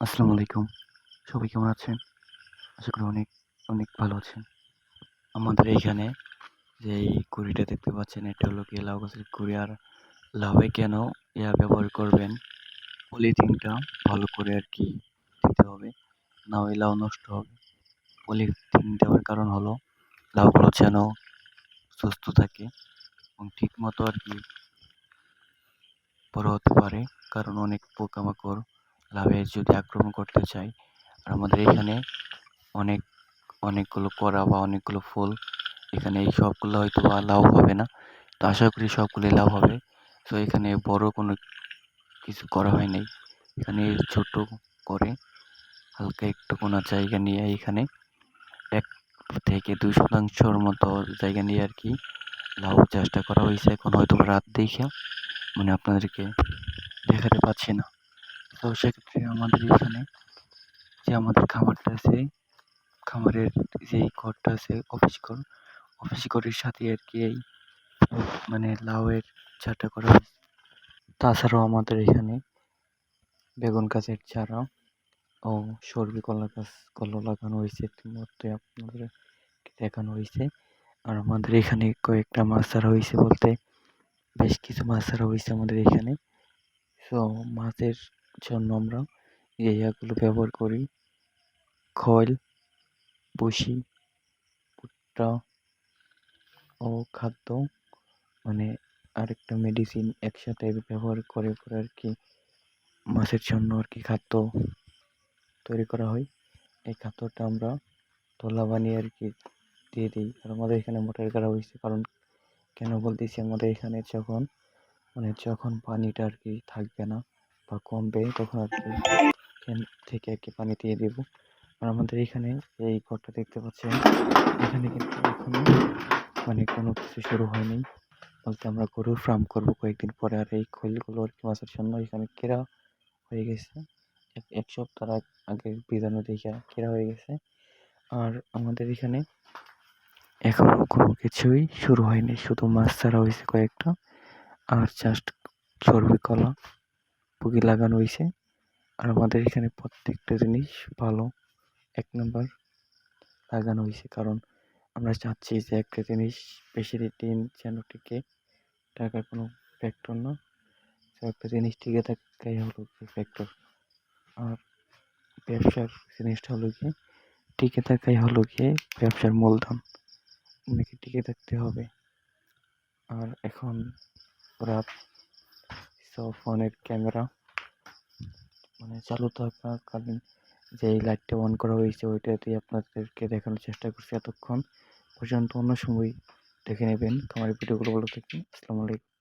আসসালামু আলাইকুম। সবাই কেমন আছেন? আশা করি অনেক, অনেক ভালো আছেন। আমাদের এইখানে যে এই কুঁড়িটা দেখতে পাচ্ছেন এটা হলো গিয়ে লাউ গাছের কুঁড়ি। আর লাউয়ে কেন ব্যবহার করবেন, পলিথিনটা ভালো করে আরকি দিতে হবে। না হয় লাউ নষ্ট হবে। পলিথিন দেওয়ার কারণ হলো লাউগুলো যেন সুস্থ থাকে এবং ঠিকমতো আরকি বড় হতে পারে। কারণ অনেক পোকামাকড় লাউয়ে যদি আক্রমণ করতে চায়। আর আমাদের এখানে অনেক অনেকগুলো করা বা অনেকগুলো ফুল। এখানে এই সবগুলো হয়তোবা লাউ হবে না। তো আশা করি সবগুলোই লাউ হবে। তো এখানে বড় কোনো কিছু করা হয় নাই। এখানে ছোট করে হালকা একটু কোনা জায়গা নিয়ে এখানে ১ থেকে ২ শতাংশর মতো জায়গা নিয়ে আরকি লাউ চাষটা করা হইছে। এখন হয়তোবা রাত দেইখা মানে আপনাদেরকে দেখাতে পাচ্ছি না। তো সেক্ষেত্রে আমাদের এখানে যে আমাদের খামারটা আছে, খামারের যেই ঘরটা আছে অফিস ঘরের সাথে আরকি এই মানে লাউয়ের চারাটা করা হয়েছে। তাছাড়াও আমাদের এখানে বেগুন গাছের চারা ও সর্বি কলা লাগানো হয়েছে, ইতিমধ্যে আপনাদের দেখানো হয়েছে। আর আমাদের এখানে কয়েকটা মাছ চারা হয়েছে বলতে বেশ কিছু মাছ চারা হয়েছে আমাদের এখানে। তো মাছের জন্য আমরা ইয়াগুলো ব্যবহার করি, খৈল, বসি, ভুট্টা ও খাদ্য মানে আরেকটা মেডিসিন একসাথে ব্যবহার করে আরকি মাছের জন্য আরকি খাদ্য তৈরি করা হয়। এই খাদ্যটা আমরা তোলা বানিয়ে আরকি দিয়ে দিই। আর আমাদের এখানে মোটর করা হয়েছে, কারণ কেন বলতেছি, আমাদের এখানে যখন পানিটা আরকি থাকবে না বা কমবে তখন আরকি এখান থেকে আরকি পানি দিয়ে দেব। আর আমাদের এখানে এই ঘরটা দেখতে পাচ্ছেন, এখানে কিন্তু এখনো কোনো কিছু শুরু হয়নি। বলতে আমরা গরুর ফার্ম করব কয়েকদিন পরে। আর এই খৈলগুলো আরকি মাছের জন্য এখানে কেরা হয়ে গেছে। এক সপ্তাহ আগের বীজাণু দেইখা কেরা হয়ে গেছে। আর আমাদের এখানে এখনো কোনো কিছুই শুরু হয়নি, শুধু মাছ ছাড়া হয়েছে কয়েকটা। আর জাস্ট চর্বি কলা পুঁগি লাগানো হয়েছে। আর আমাদের এখানে প্রত্যেকটা জিনিস ভালো ১ নাম্বার লাগানো হয়েছে, কারণ আমরা চাচ্ছি যে একটা জিনিস বেশি দিন যেন টিকে, টাকার কোনো ফ্যাক্টর না। তো একটা জিনিস টিকে থাকাই হলো ফ্যাক্টর। আর ব্যবসার জিনিসটা হলো গিয়ে টিকে থাকাই হলো গিয়ে ব্যবসার মূলধন। আপনাকে টিকে থাকতে হবে। আর এখন রাত, ফোনের ক্যামেরা চালু থাকাকালীন যে লাইটটা অন করা হয়েছে ওইটাতেই আপনাদেরকে দেখানোর চেষ্টা করছি এতক্ষণ পর্যন্ত। অন্য সময় দেখে নেবেন। খামারের ভিডিওগুলো ভালো থাকবেন। আসসালামু আলাইকুম।